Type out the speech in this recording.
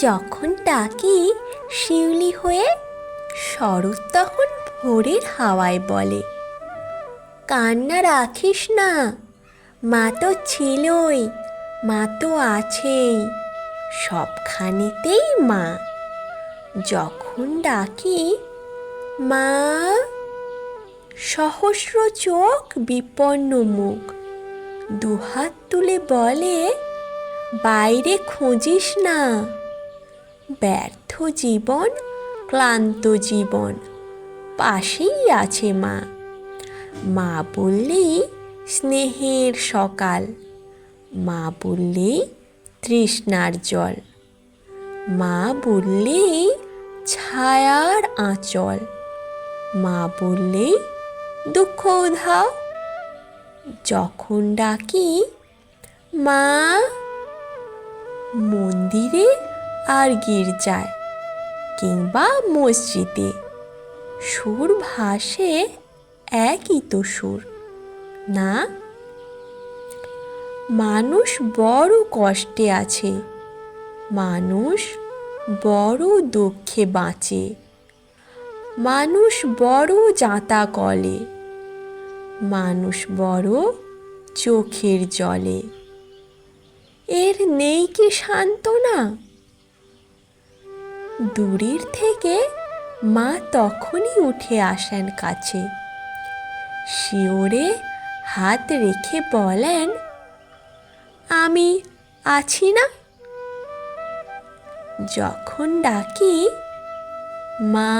যখন ডাকি শিউলি হয়ে, শরৎ তখন ভোরের হাওয়ায় বলে, কান্না রাখিস না, মা তো ছিলই, মা তো আছেই, সবখানেতেই মা। যখন ডাকি মা, সহস্র চোখ বিপন্ন মুখ দুহাত তুলে বলে, বাইরে খুঁজিস না, ব্যর্থ জীবন, ক্লান্ত জীবন, পাশেই আছে মা। মা বললেই স্নেহের সকাল, মা বললেই তৃষ্ণার জল, মা বললেই ছায়ার আঁচল, মা বললেই দুঃখ উধাও। যখন ডাকি মা, মন্দিরে আর গির্জায় কিংবা মসজিদে সুর ভাসে একই তো সুর না। মানুষ বড় কষ্টে আছে, মানুষ বড় দুঃখে বাঁচে, মানুষ বড় যাঁতা কলে, মানুষ বড় চোখের জলে। এর নেই কি সান্ত্বনা? দূরের থেকে মা তখনই উঠে আসেন কাছে, শিওরে হাত রেখে বলেন, আমি আছি না। যখন ডাকি মা,